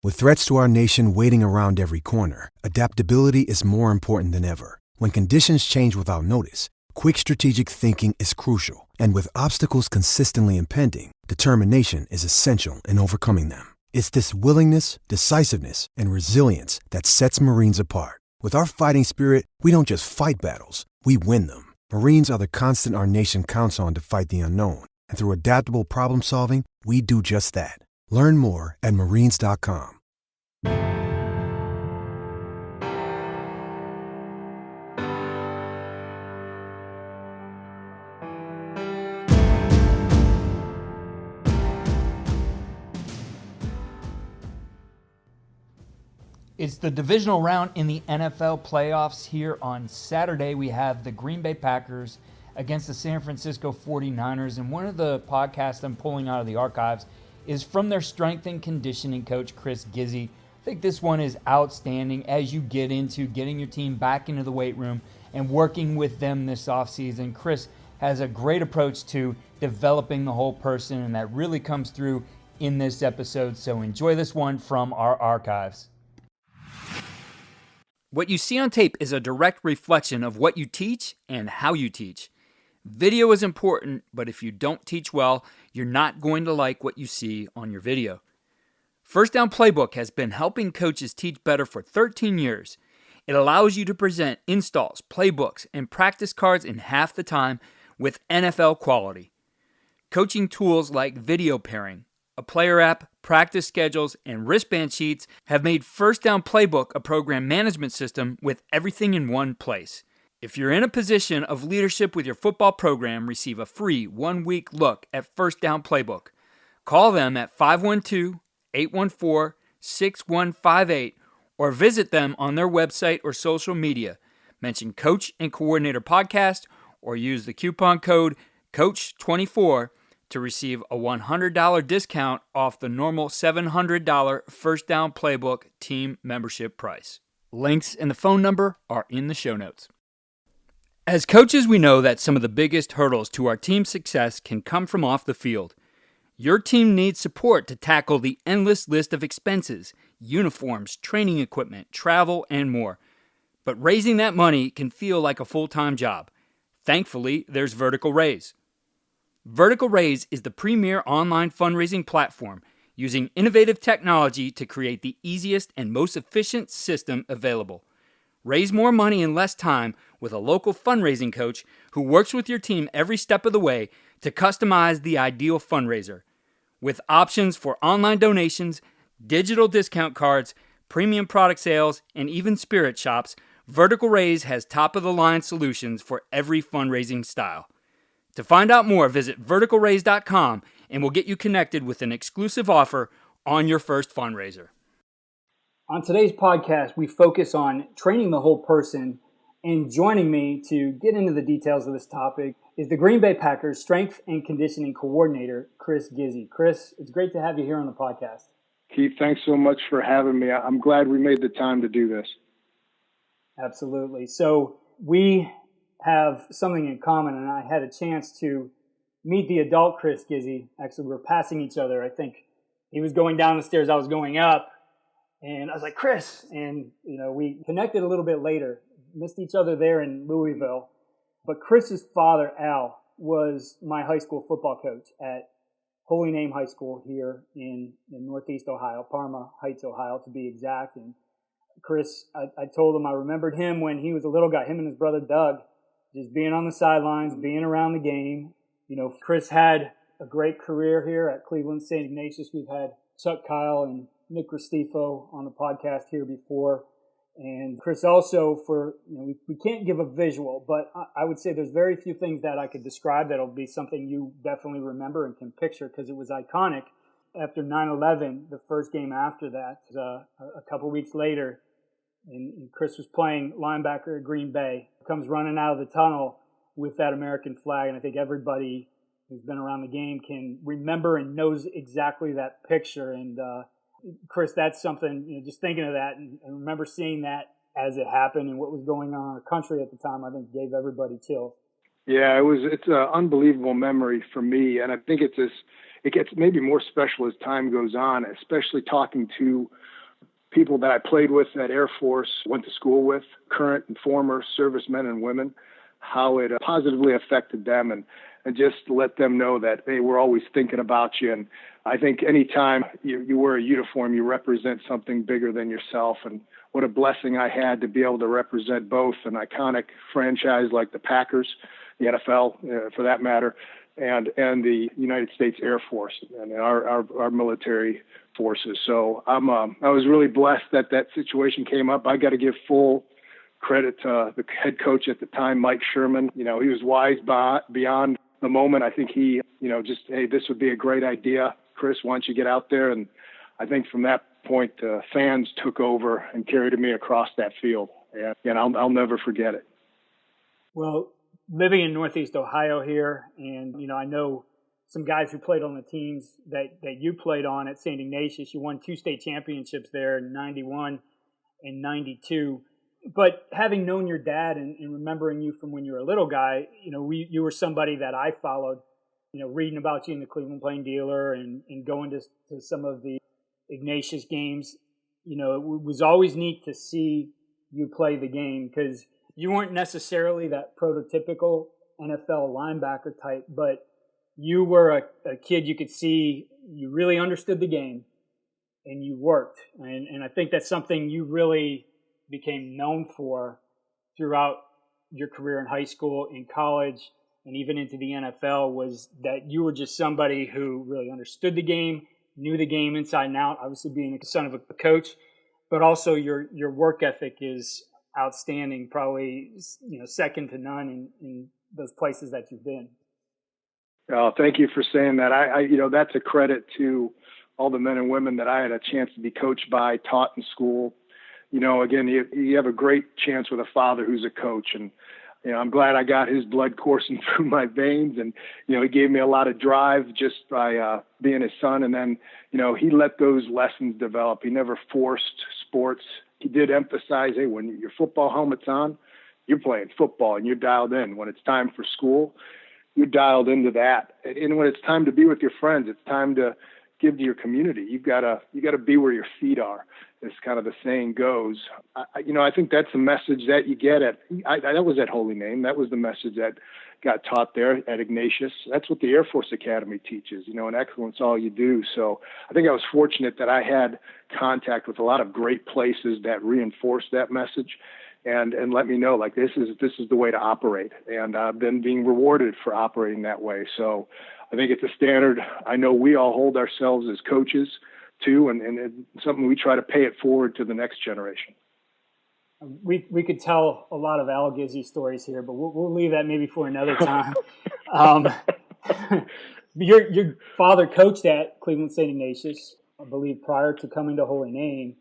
With threats to our nation waiting around every corner, adaptability is more important than ever. When conditions change without notice, quick strategic thinking is crucial. And with obstacles consistently impending, determination is essential in overcoming them. It's this willingness, decisiveness, and resilience that sets Marines apart. With our fighting spirit, we don't just fight battles, we win them. Marines are the constant our nation counts on to fight the unknown. And through adaptable problem solving, we do just that. Learn more at marines.com. It's the divisional round in the NFL playoffs. Here on Saturday, we have the Green Bay Packers against the San Francisco 49ers. And one of the podcasts I'm pulling out of the archives is from their strength and conditioning coach, Chris Gizzi. I think this one is outstanding as you get into getting your team back into the weight room and working with them this offseason. Chris has a great approach to developing the whole person, and that really comes through in this episode. So enjoy this one from our archives. What you see on tape is a direct reflection of what you teach and how you teach. Video is important, but if you don't teach well, you're not going to like what you see on your video. First Down Playbook has been helping coaches teach better for 13 years. It allows you to present installs, playbooks, and practice cards in half the time with NFL quality. Coaching tools like video pairing, a player app, practice schedules, and wristband sheets have made First Down Playbook a program management system with everything in one place. If you're in a position of leadership with your football program, receive a free 1-week look at First Down Playbook. Call them at 512-814-6158 or visit them on their website or social media. Mention Coach and Coordinator Podcast or use the coupon code COACH24 to receive a $100 discount off the normal $700 First Down Playbook team membership price. Links and the phone number are in the show notes. As coaches, we know that some of the biggest hurdles to our team's success can come from off the field. Your team needs support to tackle the endless list of expenses, uniforms, training equipment, travel, and more. But raising that money can feel like a full-time job. Thankfully, there's Vertical Raise. Vertical Raise is the premier online fundraising platform using innovative technology to create the easiest and most efficient system available. Raise more money in less time with a local fundraising coach who works with your team every step of the way to customize the ideal fundraiser. With options for online donations, digital discount cards, premium product sales, and even spirit shops, Vertical Raise has top-of-the-line solutions for every fundraising style. To find out more, visit verticalraise.com and we'll get you connected with an exclusive offer on your first fundraiser. On today's podcast, we focus on training the whole person, and joining me to get into the details of this topic is the Green Bay Packers strength and conditioning coordinator, Chris Gizzi. Chris, it's great to have you here on the podcast. Keith, thanks so much for having me. I'm glad we made the time to do this. Absolutely. So we have something in common, and I had a chance to meet the adult Chris Gizzi. Actually, we were passing each other. I think he was going down the stairs, I was going up, and I was like, Chris, and we connected a little bit later, missed each other there in Louisville. But Chris's father, Al, was my high school football coach at Holy Name High School here in Northeast Ohio, Parma Heights, Ohio, to be exact. And Chris, I told him I remembered him when he was a little guy, him and his brother Doug, just being on the sidelines, being around the game. Chris had a great career here at Cleveland St. Ignatius. We've had Chuck Kyle and Nick Restifo on the podcast here before. And Chris also, we can't give a visual, but I would say there's very few things that I could describe that'll be something you definitely remember and can picture, because it was iconic. After 9/11, the first game after that, a couple weeks later, and Chris was playing linebacker at Green Bay, comes running out of the tunnel with that American flag, and I think everybody who's been around the game can remember and knows exactly that picture. And Chris, that's something, just thinking of that and remember seeing that as it happened and what was going on in our country at the time, I think gave everybody chills. Yeah, it's an unbelievable memory for me. And I think it's it gets maybe more special as time goes on, especially talking to people that I played with at Air Force, went to school with, current and former servicemen and women, how it positively affected them, and just let them know that, hey, we're always thinking about you. And I think anytime you wear a uniform, you represent something bigger than yourself. And what a blessing I had to be able to represent both an iconic franchise like the Packers, the NFL for that matter, and the United States Air Force and our military forces. So I was really blessed that situation came up. I got to give full credit to the head coach at the time, Mike Sherman. He was wise beyond the moment. I think he, just, hey, this would be a great idea, Chris, why don't you get out there? And I think from that point, fans took over and carried me across that field. And I'll never forget it. Well, living in Northeast Ohio here, and, I know some guys who played on the teams that you played on at St. Ignatius. You won 2 state championships there in 91 and 92. But having known your dad and remembering you from when you were a little guy, you were somebody that I followed, reading about you in the Cleveland Plain Dealer and going to some of the Ignatius games. It was always neat to see you play the game because you weren't necessarily that prototypical NFL linebacker type, but you were a kid you could see you really understood the game and you worked. And I think that's something you really became known for throughout your career in high school, in college, and even into the NFL, was that you were just somebody who really understood the game, knew the game inside and out, obviously being a son of a coach, but also your work ethic is outstanding, probably second to none in those places that you've been. Oh, thank you for saying that. I that's a credit to all the men and women that I had a chance to be coached by, taught in school. Again, you have a great chance with a father who's a coach, and I'm glad I got his blood coursing through my veins, and he gave me a lot of drive just by being his son, and then he let those lessons develop. He never forced sports. He did emphasize, hey, when your football helmet's on, you're playing football and you're dialed in. When it's time for school, you're dialed into that, and when it's time to be with your friends, it's time to give to your community. You gotta be where your feet are, as kind of the saying goes. I think that's the message that you get that was at Holy Name. That was the message that got taught there at Ignatius. That's what the Air Force Academy teaches, and excellence all you do. So I think I was fortunate that I had contact with a lot of great places that reinforced that message and let me know, like, this is the way to operate. And I've been being rewarded for operating that way. So I think it's a standard I know we all hold ourselves as coaches too, and it's something we try to pay it forward to the next generation. We could tell a lot of Al Gizzi stories here, but we'll leave that maybe for another time. Your father coached at Cleveland St. Ignatius, I believe, prior to coming to Holy Name.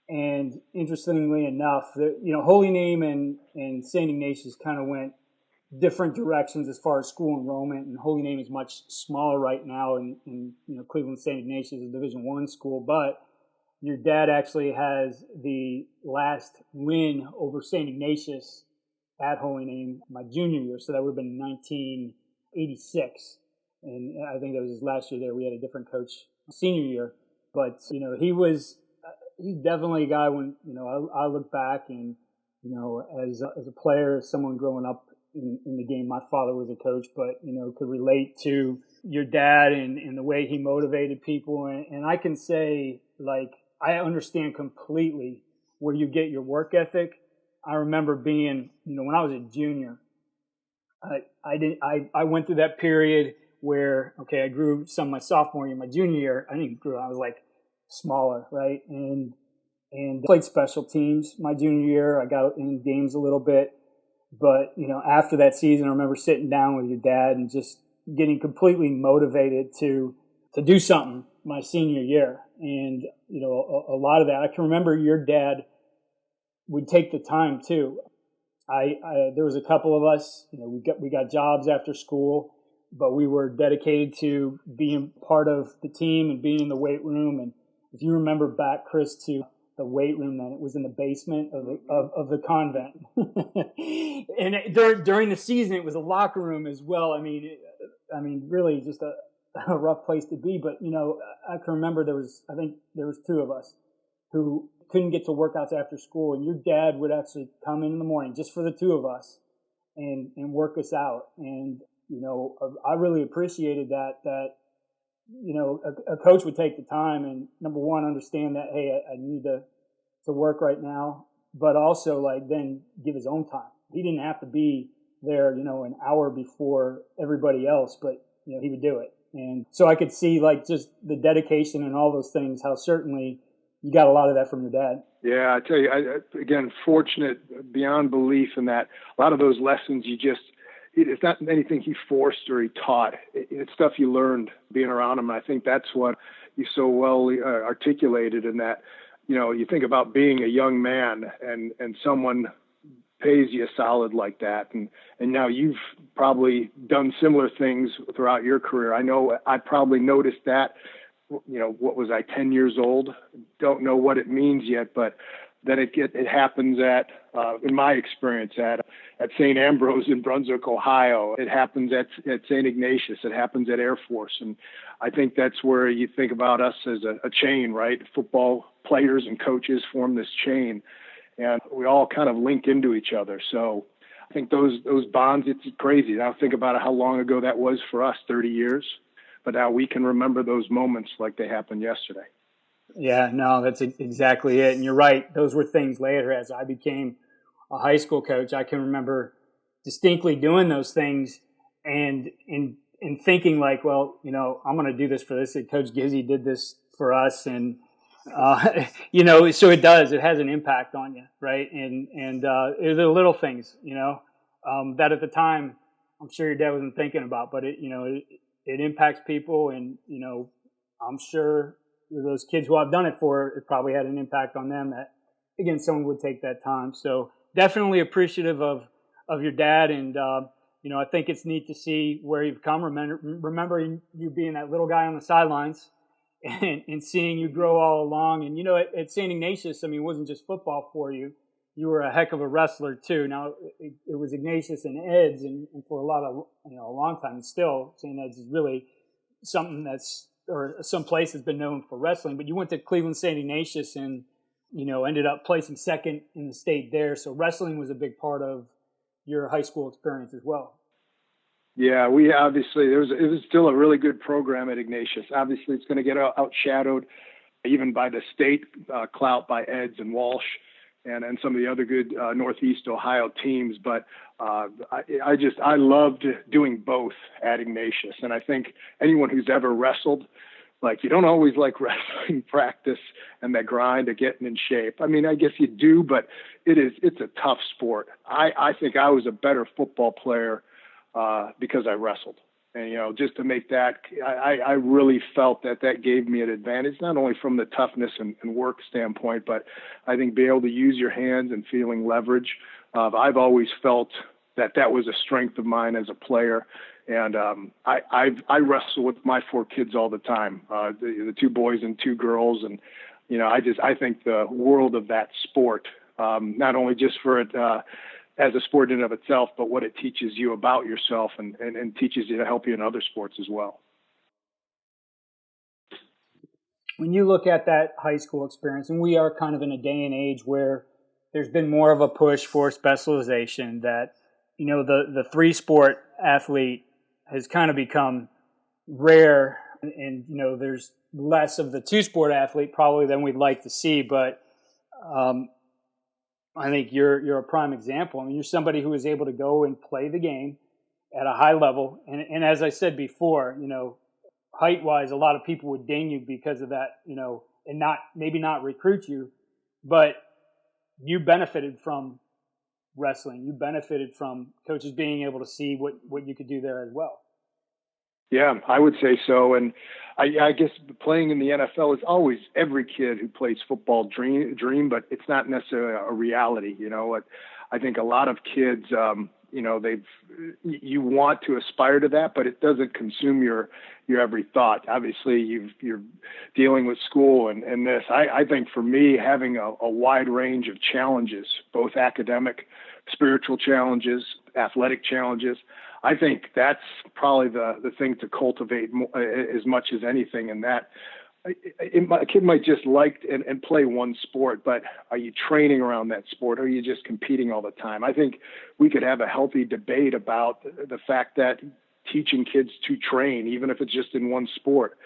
And interestingly enough, Holy Name and St. Ignatius kind of went different directions as far as school enrollment, and Holy Name is much smaller right now, and Cleveland St. Ignatius is a Division I school. But your dad actually has the last win over St. Ignatius at Holy Name my junior year, so that would have been 1986, and I think that was his last year there. We had a different coach senior year, but he's definitely a guy when I look back and as a player, as someone growing up in the game. My father was a coach, but could relate to your dad and the way he motivated people. And I can say, like, I understand completely where you get your work ethic. I remember being, when I was a junior, I went through that period where, I grew some my sophomore year, my junior year. I didn't grow. I was like smaller, right? And played special teams my junior year. I got in games a little bit. But, after that season, I remember sitting down with your dad and just getting completely motivated to do something my senior year. And, a lot of that, I can remember your dad would take the time too. There was a couple of us, we got jobs after school, but we were dedicated to being part of the team and being in the weight room. And if you remember back, Chris, to the weight room, then it was in the basement of the convent. And during the season, it was a locker room as well. I mean, really just a rough place to be. But, I can remember I think there was two of us who couldn't get to workouts after school, and your dad would actually come in the morning just for the two of us and work us out. And, I really appreciated that, a coach would take the time and, number one, understand that, hey, I need to work right now, but also then give his own time. He didn't have to be there, an hour before everybody else, but, he would do it. And so I could see just the dedication and all those things, how certainly you got a lot of that from your dad. Yeah, I tell you, again, fortunate beyond belief in that a lot of those lessons it's not anything he forced or he taught. It's stuff you learned being around him. And I think that's what you so well articulated in that, you think about being a young man and someone pays you solid like that. And now you've probably done similar things throughout your career. I know I probably noticed that, what was I, 10 years old? Don't know what it means yet, but then it happens in my experience, at St. Ambrose in Brunswick, Ohio. It happens at St. Ignatius. It happens at Air Force. And I think that's where you think about us as a chain, right? Football players and coaches form this chain, and we all kind of link into each other. So I think those bonds, it's crazy. Now think about how long ago that was for us, 30 years. But now we can remember those moments like they happened yesterday. Yeah, no, that's exactly it. And you're right. Those were things later as I became a high school coach. I can remember distinctly doing those things and thinking well, I'm going to do this for this. Coach Gizzi did this for us. And, so it has an impact on you. Right. And the little things, that at the time, I'm sure your dad wasn't thinking about, but it impacts people. And, I'm sure those kids who I've done it for, it probably had an impact on them that, again, someone would take that time. So definitely appreciative of your dad. And, I think it's neat to see where you've come. Remembering you being that little guy on the sidelines and seeing you grow all along. And, at St. Ignatius, it wasn't just football for you. You were a heck of a wrestler too. Now it was Ignatius and Ed's and for a long time, and still St. Ed's is really something or some place has been known for wrestling, but you went to Cleveland St. Ignatius and, ended up placing second in the state there. So wrestling was a big part of your high school experience as well. Yeah, we obviously, it was still a really good program at Ignatius. Obviously it's going to get outshadowed even by the state clout by Eds and Walsh and some of the other good Northeast Ohio teams. But I loved doing both at Ignatius. And I think anyone who's ever wrestled, you don't always like wrestling practice and that grind of getting in shape. I guess you do, but it's a tough sport. I think I was a better football player because I wrestled. And, just to make that, I really felt that gave me an advantage, not only from the toughness and work standpoint, but I think being able to use your hands and feeling leverage. I've always felt that was a strength of mine as a player. And I wrestle with my 4 kids all the time, the 2 boys and 2 girls. And, I think the world of that sport, not only just for it, as a sport in and of itself, but what it teaches you about yourself and teaches you to help you in other sports as well. When you look at that high school experience, and we are kind of in a day and age where there's been more of a push for specialization, that, the 3-sport athlete has kind of become rare and there's less of the 2-sport athlete probably than we'd like to see. But, I think you're a prime example. You're somebody who is able to go and play the game at a high level. And as I said before, height-wise, a lot of people would ding you because of that, and maybe not recruit you. But you benefited from wrestling. You benefited from coaches being able to see what you could do there as well. Yeah, I would say so. And I guess playing in the NFL is always every kid who plays football dream, but it's not necessarily a reality. I think a lot of kids, you want to aspire to that, but it doesn't consume your every thought. Obviously, you're dealing with school and this. I think for me, having a wide range of challenges, both academic, spiritual challenges, athletic challenges, I think that's probably the thing to cultivate as much as anything. And that a kid might just like and play one sport, but are you training around that sport, or are you just competing all the time? I think we could have a healthy debate about the fact that teaching kids to train, even if it's just in one sport,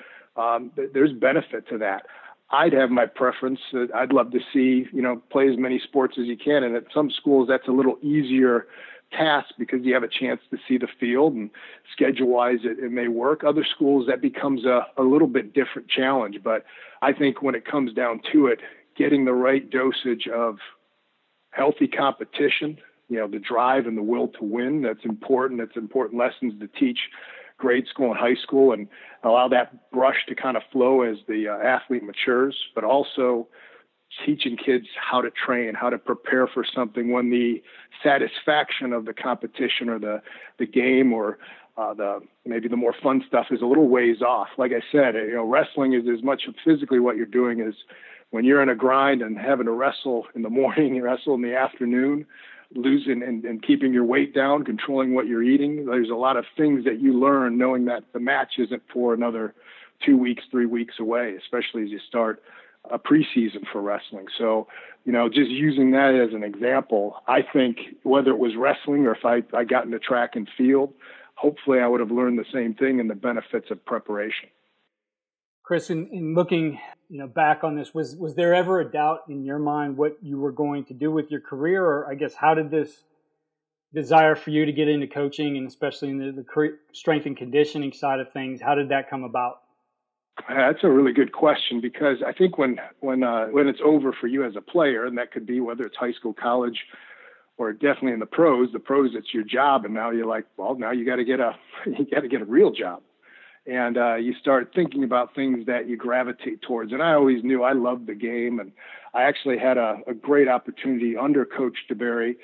there's benefit to that. I'd have my preference. I'd love to see, play as many sports as you can. And at some schools, that's a little easier task because you have a chance to see the field, and schedule-wise it may work. Other schools, that becomes a little bit different challenge. But I think when it comes down to it, getting the right dosage of healthy competition, the drive and the will to win, that's important. That's important lessons to teach grade school and high school, and allow that brush to kind of flow as the athlete matures, but also teaching kids how to train, how to prepare for something when the satisfaction of the competition or the game or maybe the more fun stuff is a little ways off. Like I said, wrestling is as much physically what you're doing as when you're in a grind and having to wrestle in the morning, you wrestle in the afternoon, losing and keeping your weight down, controlling what you're eating. There's a lot of things that you learn knowing that the match isn't for another 2 weeks, 3 weeks away, especially as you start a preseason for wrestling. So, just using that as an example, I think whether it was wrestling or if I got into track and field, hopefully I would have learned the same thing and the benefits of preparation. Chris, in looking, back on this, was there ever a doubt in your mind what you were going to do with your career? Or I guess, how did this desire for you to get into coaching, and especially in the strength and conditioning side of things, how did that come about? That's a really good question, because I think when it's over for you as a player, and that could be whether it's high school, college, or definitely in the pros, it's your job. And now you're like, well, now you got to get a real job. And you start thinking about things that you gravitate towards. And I always knew I loved the game. And I actually had a great opportunity under Coach DeBerry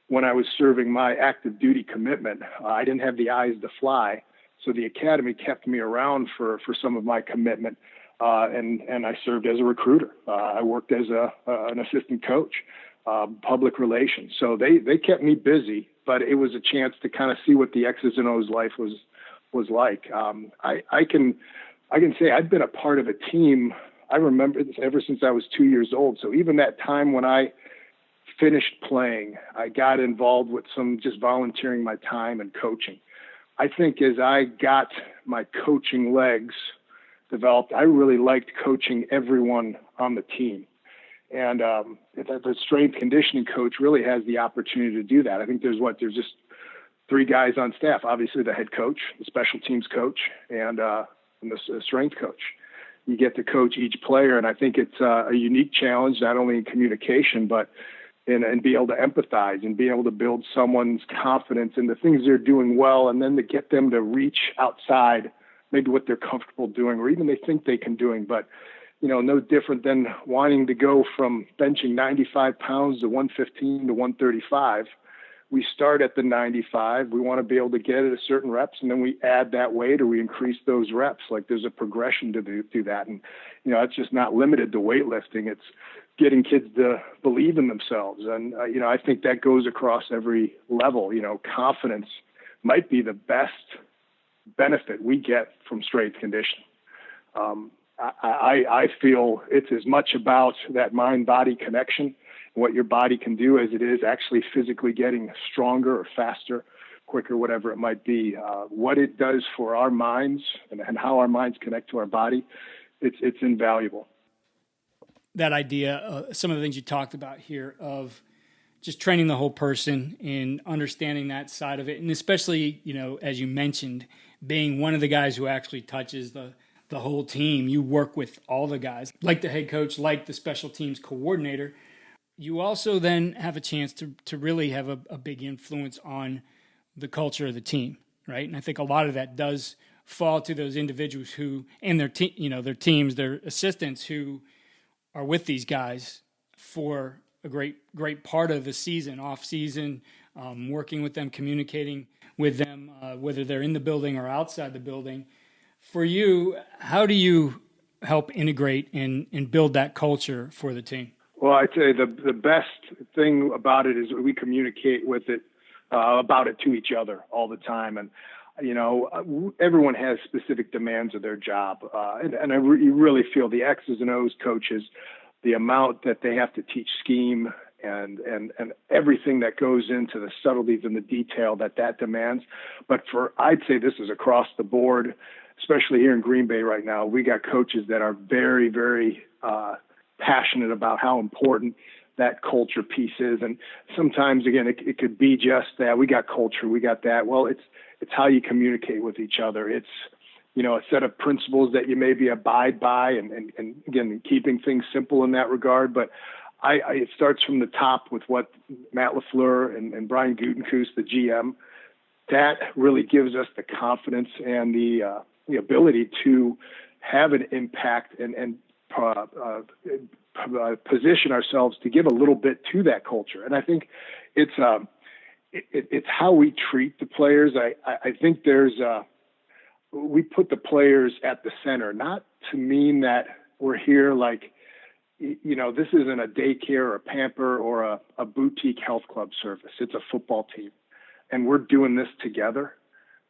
when I was serving my active duty commitment. I didn't have the eyes to fly. So the academy kept me around for some of my commitment. And I served as a recruiter. I worked as an assistant coach, public relations. So they kept me busy, but it was a chance to kind of see what the X's and O's life was like. I can say I've been a part of a team. I remember this ever since I was 2 years old. So even that time when I finished playing, I got involved with some just volunteering my time and coaching. I think as I got my coaching legs developed, I really liked coaching everyone on the team. And the strength conditioning coach really has the opportunity to do that. I think there's just 3 guys on staff, obviously the head coach, the special teams coach, and the strength coach. You get to coach each player, and I think it's a unique challenge, not only in communication, but and be able to empathize and be able to build someone's confidence in the things they're doing well, and then to get them to reach outside maybe what they're comfortable doing or even they think they can doing. But, no different than wanting to go from benching 95 pounds to 115 to 135. We start at the 95. We want to be able to get it at certain reps, and then we add that weight or we increase those reps. Like there's a progression to do that. And, it's just not limited to weightlifting. It's getting kids to believe in themselves. And, I think that goes across every level. Confidence might be the best benefit we get from strength conditioning. I feel it's as much about that mind-body connection, what your body can do, as it is actually physically getting stronger or faster, quicker, whatever it might be. What it does for our minds and how our minds connect to our body, it's invaluable. That idea, some of the things you talked about here of just training the whole person and understanding that side of it. And especially, as you mentioned, being one of the guys who actually touches the whole team. You work with all the guys, like the head coach, like the special teams coordinator. You also then have a chance to really have a big influence on the culture of the team, right? And I think a lot of that does fall to those individuals who, and their teams, their assistants who are with these guys for a great part of the season, off season, working with them, communicating with them, whether they're in the building or outside the building. For you, how do you help integrate and build that culture for the team? Well, I'd say the best thing about it is we communicate with it about it to each other all the time. And, everyone has specific demands of their job. You really feel the X's and O's coaches, the amount that they have to teach scheme and everything that goes into the subtleties and the detail that demands. But I'd say this is across the board, especially here in Green Bay right now. We got coaches that are very, very passionate about how important that culture piece is. And sometimes, again, it could be just that we got culture, we got that. Well, it's how you communicate with each other. It's, a set of principles that you maybe abide by and again, keeping things simple in that regard. But it starts from the top with what Matt LaFleur and Brian Gutekunst, the GM, that really gives us the confidence and the ability to have an impact and position ourselves to give a little bit to that culture. And I think it's how we treat the players. I think we put the players at the center, not to mean that we're here like, this isn't a daycare or a pamper or a boutique health club service. It's a football team, and we're doing this together.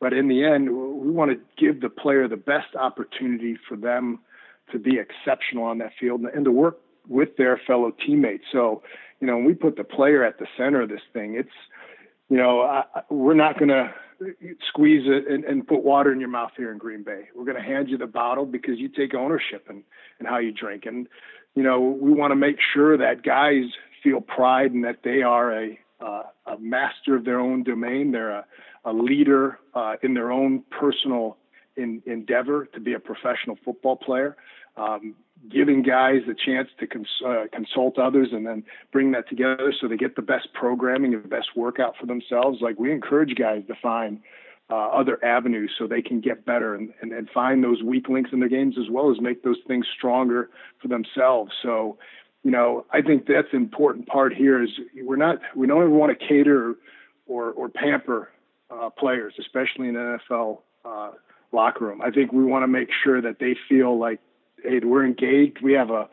But in the end, we want to give the player the best opportunity for them to be exceptional on that field and to work with their fellow teammates. So, when we put the player at the center of this thing, it's, we're not going to squeeze it and put water in your mouth here in Green Bay. We're going to hand you the bottle because you take ownership in how you drink. And, we want to make sure that guys feel pride and that they are a master of their own domain. They're a leader in their own personal endeavor to be a professional football player. Giving guys a chance to consult others and then bring that together so they get the best programming and the best workout for themselves. Like, we encourage guys to find other avenues so they can get better and find those weak links in their games, as well as make those things stronger for themselves. So, I think that's an important part here is we don't ever want to cater or pamper players, especially in an NFL locker room. I think we want to make sure that they feel like, hey, we're engaged. We have a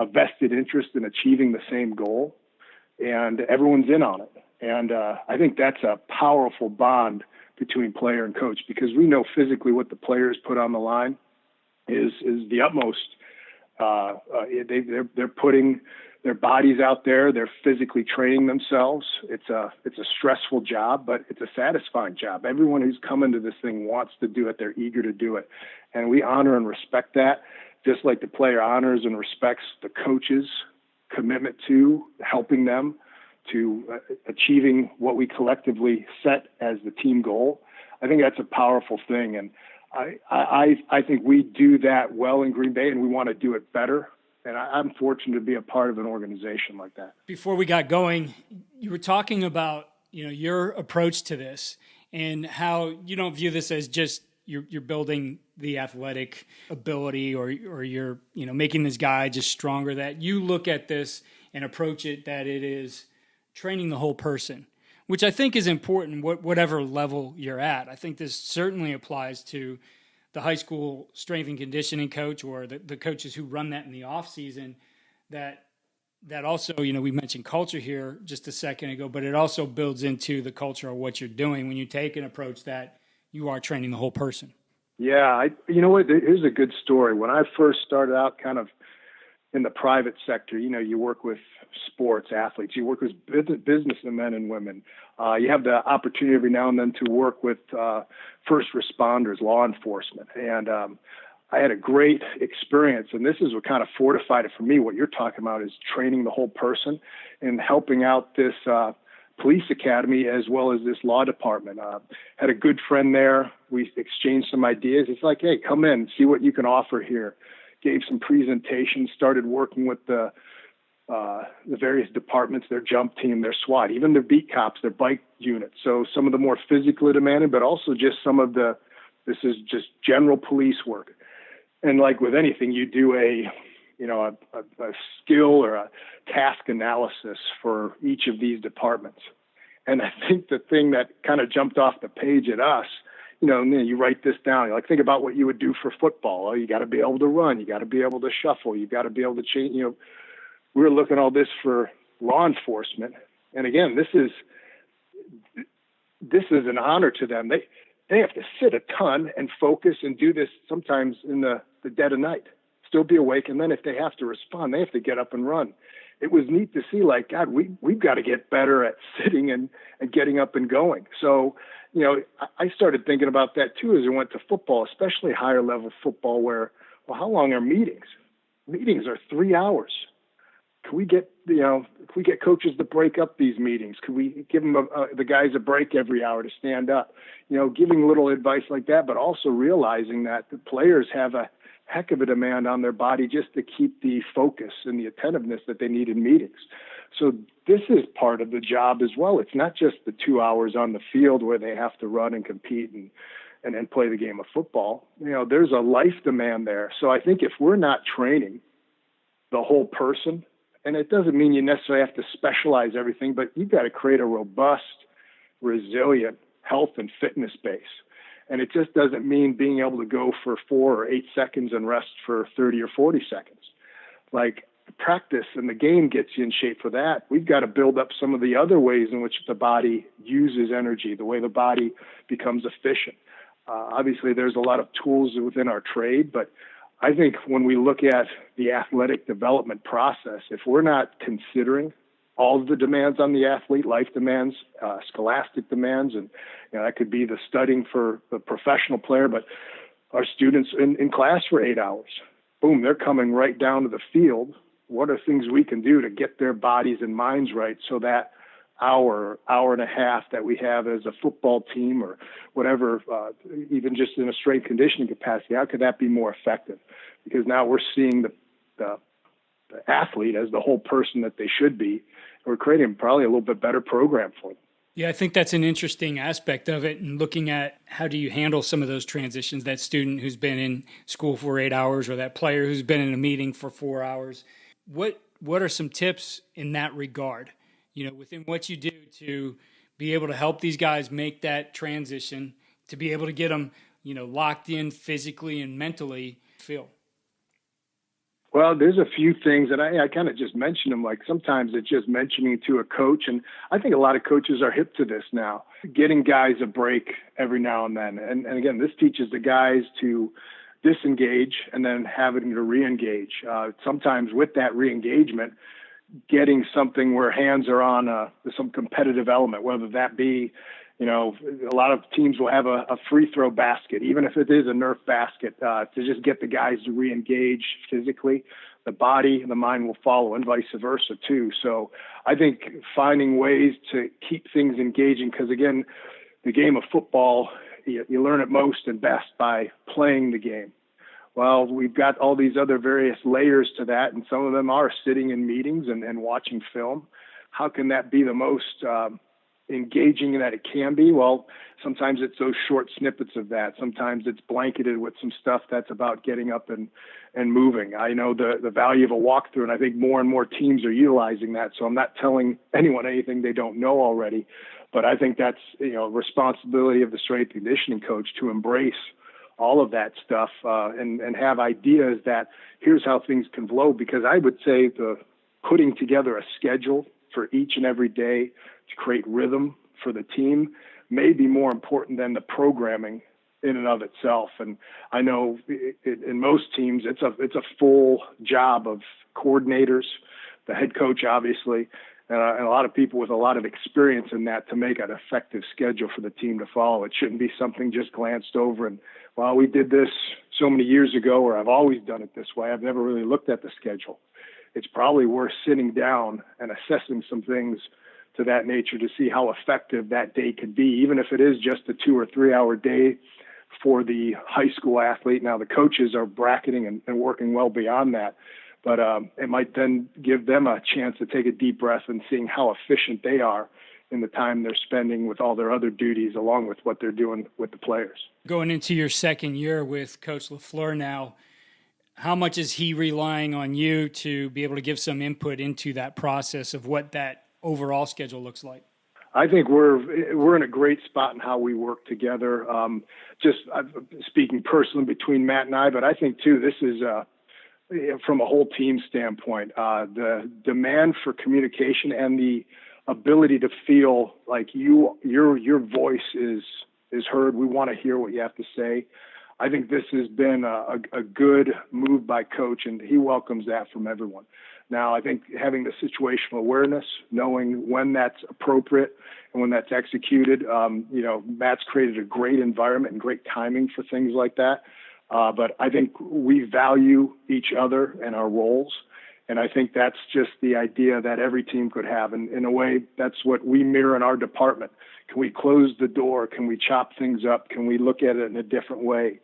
vested interest in achieving the same goal, and everyone's in on it. And I think that's a powerful bond between player and coach, because we know physically what the players put on the line is the utmost. They're putting their bodies out there. They're physically training themselves. It's a stressful job, but it's a satisfying job. Everyone who's come into this thing wants to do it. They're eager to do it. And we honor and respect that, just like the player honors and respects the coach's commitment to helping them to achieving what we collectively set as the team goal. I think that's a powerful thing. And I think we do that well in Green Bay, and we want to do it better. And I'm fortunate to be a part of an organization like that. Before we got going, you were talking about, your approach to this and how you don't view this as just you're building the athletic ability or you're, making this guy just stronger, that you look at this and approach it that it is training the whole person, which I think is important, whatever level you're at. I think this certainly applies to the high school strength and conditioning coach or the coaches who run that in the off season. That also, we mentioned culture here just a second ago, but it also builds into the culture of what you're doing when you take an approach that you are training the whole person. Yeah, you know what? Here's a good story. When I first started out kind of in the private sector, you work with sports athletes, you work with businessmen and women. You have the opportunity every now and then to work with first responders, law enforcement. And I had a great experience, and this is what kind of fortified it for me. What you're talking about is training the whole person and helping out this police academy as well as this law department. Had a good friend there. We exchanged some ideas. It's like, hey, come in, see what you can offer here. Gave some presentations, started working with the various departments, their jump team, their SWAT, even their beat cops, their bike units. So some of the more physically demanding, but also just this is just general police work. And like with anything, you do a skill or a task analysis for each of these departments. And I think the thing that kind of jumped off the page at us, and then you write this down. You're like, think about what you would do for football. Oh, you got to be able to run. You got to be able to shuffle. You got to be able to change. We were looking at all this for law enforcement. And again, this this is an honor to them. They have to sit a ton and focus and do this sometimes in the dead of night, still be awake. And then if they have to respond, they have to get up and run. It was neat to see, like, God, we've got to get better at sitting and getting up and going. So, I started thinking about that too as I went to football, especially higher level football, where, well, how long are meetings? Meetings are 3 hours. Can we get, coaches to break up these meetings? Could we give them the guys a break every hour to stand up? Giving little advice like that, but also realizing that the players have a heck of a demand on their body just to keep the focus and the attentiveness that they need in meetings. So this is part of the job as well. It's not just the 2 hours on the field where they have to run and compete and play the game of football. There's a life demand there. So I think if we're not training the whole person, and it doesn't mean you necessarily have to specialize everything, but you've got to create a robust, resilient health and fitness base. And it just doesn't mean being able to go for 4 or 8 seconds and rest for 30 or 40 seconds. Like, practice and the game gets you in shape for that. We've got to build up some of the other ways in which the body uses energy, the way the body becomes efficient. Obviously, there's a lot of tools within our trade, but I think when we look at the athletic development process, if we're not considering all of the demands on the athlete, life demands, scholastic demands, and that could be the studying for the professional player, but our students in class for 8 hours, boom, they're coming right down to the field. What are things we can do to get their bodies and minds right so that hour and a half that we have as a football team or whatever, even just in a strength conditioning capacity, how could that be more effective? Because now we're seeing the athlete as the whole person that they should be. We're creating probably a little bit better program for them. Yeah, I think that's an interesting aspect of it, and looking at how do you handle some of those transitions, that student who's been in school for 8 hours or that player who's been in a meeting for 4 hours. What are some tips in that regard? Within what you do to be able to help these guys make that transition, to be able to get them, locked in physically and mentally. Phil? Well, there's a few things, and I kind of just mentioned them. Like, sometimes it's just mentioning to a coach, and I think a lot of coaches are hip to this now, getting guys a break every now and then. And again, this teaches the guys to disengage and then having to re-engage. Sometimes with that re-engagement, getting something where hands are on some competitive element, whether that be, a lot of teams will have a free throw basket, even if it is a Nerf basket, to just get the guys to re-engage physically. The body and the mind will follow, and vice versa too. So I think finding ways to keep things engaging, because again, the game of football, you learn it most and best by playing the game. Well, we've got all these other various layers to that, and some of them are sitting in meetings and watching film. How can that be the most engaging that it can be? Well, sometimes it's those short snippets of that. Sometimes it's blanketed with some stuff that's about getting up and moving. I know the value of a walkthrough, and I think more and more teams are utilizing that. So I'm not telling anyone anything they don't know already, but I think that's, responsibility of the strength and conditioning coach to embrace all of that stuff and have ideas that here's how things can flow. Because I would say the putting together a schedule for each and every day to create rhythm for the team may be more important than the programming in and of itself. And I know in most teams, it's a full job of coordinators, the head coach, obviously, and a lot of people with a lot of experience in that to make an effective schedule for the team to follow. It shouldn't be something just glanced over and, well, we did this so many years ago, or I've always done it this way. I've never really looked at the schedule. It's probably worth sitting down and assessing some things to that nature to see how effective that day could be, even if it is just a 2 or 3 hour day for the high school athlete. Now the coaches are bracketing and working well beyond that, but it might then give them a chance to take a deep breath and seeing how efficient they are in the time they're spending with all their other duties, along with what they're doing with the players. Going into your second year with Coach LaFleur now, how much is he relying on you to be able to give some input into that process of what that overall schedule looks like? I think we're in a great spot in how we work together. Just speaking personally between Matt and I, but I think too, this is from a whole team standpoint, the demand for communication and the ability to feel like your voice is heard. We want to hear what you have to say. I think this has been a good move by Coach, and he welcomes that from everyone. Now, I think having the situational awareness, knowing when that's appropriate and when that's executed, Matt's created a great environment and great timing for things like that. But I think we value each other and our roles. And I think that's just the idea that every team could have. And in a way, that's what we mirror in our department. Can we close the door? Can we chop things up? Can we look at it in a different way?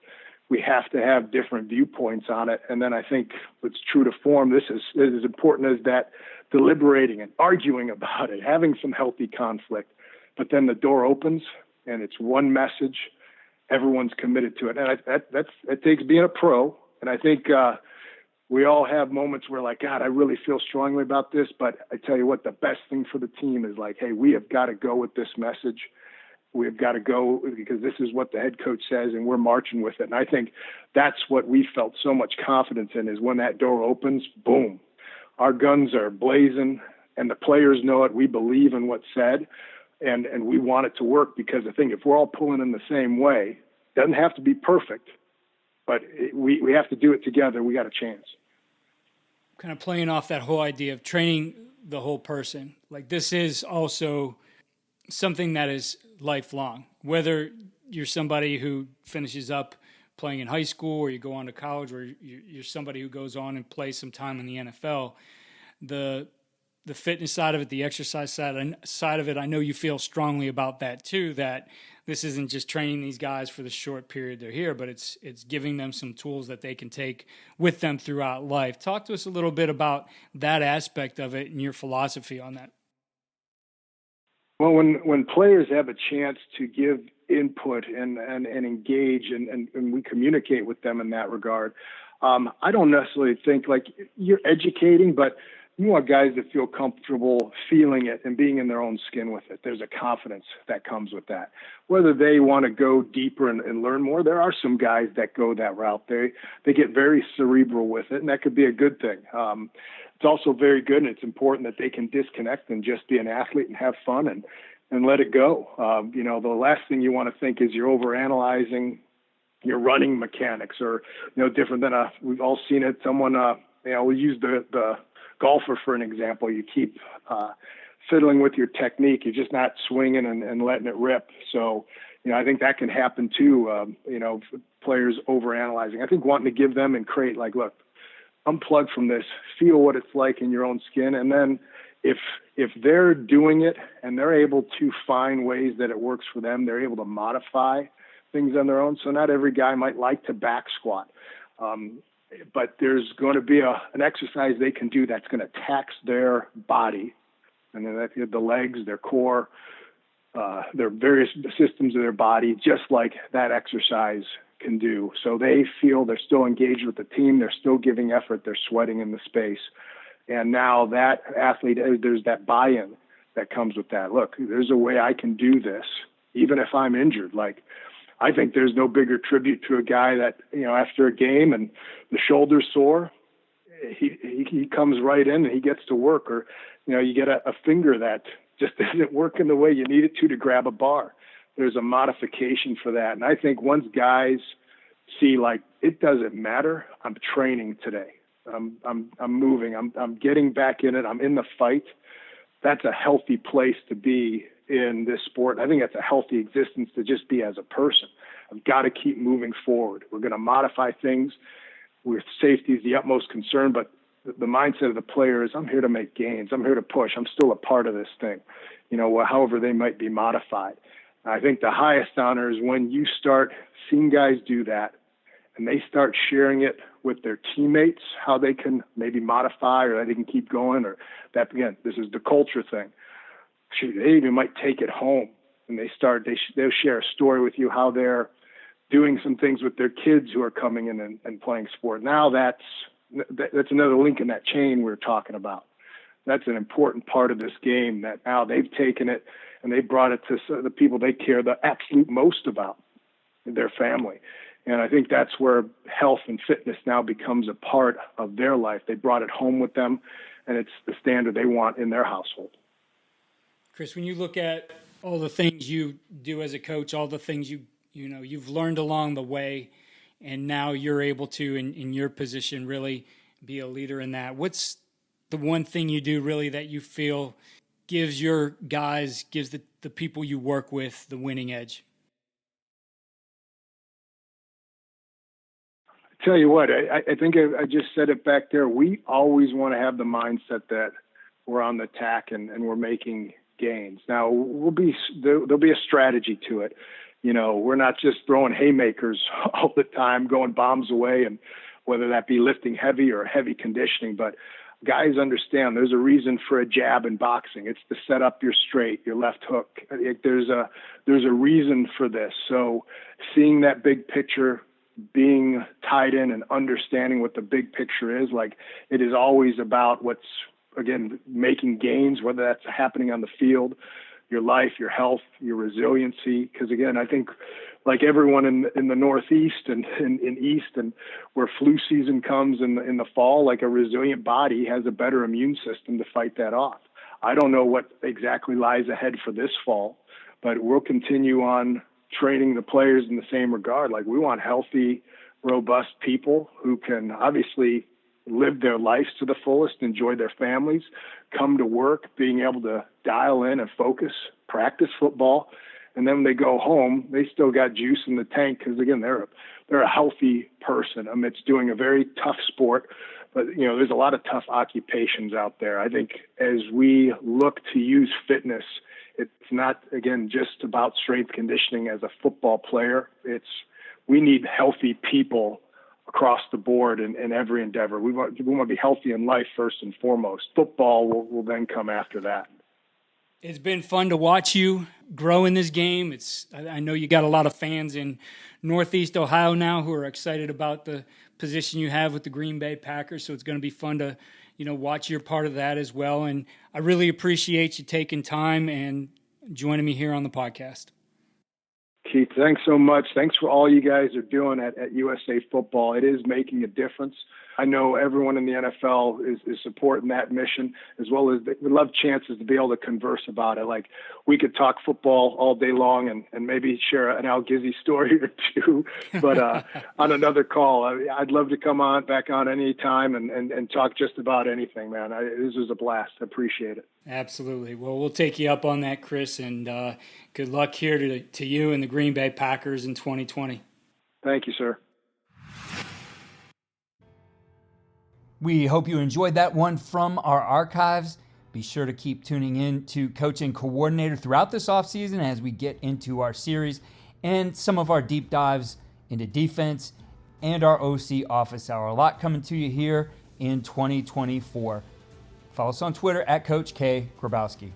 We have to have different viewpoints on it. And then I think what's true to form, this is as important as that deliberating and arguing about it, having some healthy conflict. But then the door opens and it's one message. Everyone's committed to it. And that takes being a pro. And I think we all have moments where like, God, I really feel strongly about this. But I tell you what, the best thing for the team is like, hey, we have got to go with this message. We've got to go because this is what the head coach says and we're marching with it. And I think that's what we felt so much confidence in is when that door opens, boom, our guns are blazing and the players know it. We believe in what's said and we want it to work because I think if we're all pulling in the same way, it doesn't have to be perfect, but we have to do it together. We got a chance. Kind of playing off that whole idea of training the whole person. Like this is also something that is lifelong, whether you're somebody who finishes up playing in high school or you go on to college or you're somebody who goes on and plays some time in the NFL, the fitness side of it, the exercise side of it, I know you feel strongly about that too, that this isn't just training these guys for the short period they're here, but it's giving them some tools that they can take with them throughout life. Talk to us a little bit about that aspect of it and your philosophy on that. Well, when players have a chance to give input and engage and we communicate with them in that regard, I don't necessarily think like you're educating, but you want guys that feel comfortable feeling it and being in their own skin with it. There's a confidence that comes with that. Whether they want to go deeper and learn more, there are some guys that go that route. They get very cerebral with it, and that could be a good thing. It's also very good, and it's important that they can disconnect and just be an athlete and have fun and let it go. The last thing you want to think is you're overanalyzing your running mechanics or, different than we've all seen it. Someone, we use the golfer for an example. You keep fiddling with your technique. You're just not swinging and letting it rip. So, I think that can happen too, players overanalyzing. I think wanting to give them and create like, look, unplug from this, feel what it's like in your own skin. And then if they're doing it and they're able to find ways that it works for them, they're able to modify things on their own. So not every guy might like to back squat. But there's going to be an exercise they can do that's going to tax their body, and then the legs, their core, their various systems of their body, just like that exercise can do. So they feel they're still engaged with the team, they're still giving effort, they're sweating in the space. And now that athlete, there's that buy-in that comes with that. Look, there's a way I can do this, even if I'm injured. Like, I think there's no bigger tribute to a guy that, after a game and the shoulder's sore, he comes right in and he gets to work. Or, you get a finger that just isn't working the way you need it to grab a bar. There's a modification for that. And I think once guys see, like, it doesn't matter, I'm training today. I'm moving. I'm getting back in it. I'm in the fight. That's a healthy place to be in this sport. I think that's a healthy existence to just be as a person. I've got to keep moving forward. We're going to modify things. With safety is the utmost concern, but the mindset of the player is I'm here to make gains. I'm here to push. I'm still a part of this thing, however they might be modified. I think the highest honor is when you start seeing guys do that and they start sharing it with their teammates, how they can maybe modify or they can keep going, or that, again, this is the culture thing. Shoot, they even might take it home and they'll share a story with you how they're doing some things with their kids who are coming in and playing sport. Now that's another link in that chain we're talking about. That's an important part of this game that now they've taken it and they brought it to the people they care the absolute most about, their family. And I think that's where health and fitness now becomes a part of their life. They brought it home with them, and it's the standard they want in their household. Chris, when you look at all the things you do as a coach, all the things you've learned along the way, and now you're able to, in your position, really be a leader in that. What's the one thing you do really that you feel gives your guys, gives the people you work with the winning edge? Tell you what, I think I just said it back there. We always want to have the mindset that we're on the attack and we're making gains. Now there'll be a strategy to it. We're not just throwing haymakers all the time, going bombs away, and whether that be lifting heavy or heavy conditioning. But guys understand there's a reason for a jab in boxing. It's to set up your straight, your left hook. There's a reason for this. So seeing that big picture, being tied in and understanding what the big picture is, like, it is always about what's, again, making gains, whether that's happening on the field, your life, your health, your resiliency. Because again, I think like everyone in the Northeast and in East, and where flu season comes in the fall, like, a resilient body has a better immune system to fight that off. I don't know what exactly lies ahead for this fall, but we'll continue on training the players in the same regard. Like, we want healthy, robust people who can obviously live their lives to the fullest, enjoy their families, come to work, being able to dial in and focus, practice football. And then when they go home, they still got juice in the tank because, again, they're a healthy person amidst doing a very tough sport. But, there's a lot of tough occupations out there. I think as we look to use fitness, it's not, again, just about strength conditioning as a football player. We need healthy people across the board in every endeavor. We want to be healthy in life first and foremost. Football will then come after that. It's been fun to watch you grow in this game. I know you got a lot of fans in Northeast Ohio now who are excited about the position you have with the Green Bay Packers, so it's going to be fun to watch your part of that as well. And I really appreciate you taking time and joining me here on the podcast. Keith, thanks so much. Thanks for all you guys are doing at USA Football. It is making a difference. I know everyone in the NFL is supporting that mission, as well as we love chances to be able to converse about it. Like, we could talk football all day long and maybe share an Al Gizzi story or two, but on another call, I'd love to come back on any time and talk just about anything, man. This was a blast. I appreciate it. Absolutely. Well, we'll take you up on that, Chris, and good luck here to you and the Green Bay Packers in 2020. Thank you, sir. We hope you enjoyed that one from our archives. Be sure to keep tuning in to Coach and Coordinator throughout this offseason as we get into our series and some of our deep dives into defense and our OC office hour. A lot coming to you here in 2024. Follow us on Twitter at Coach K. Grabowski.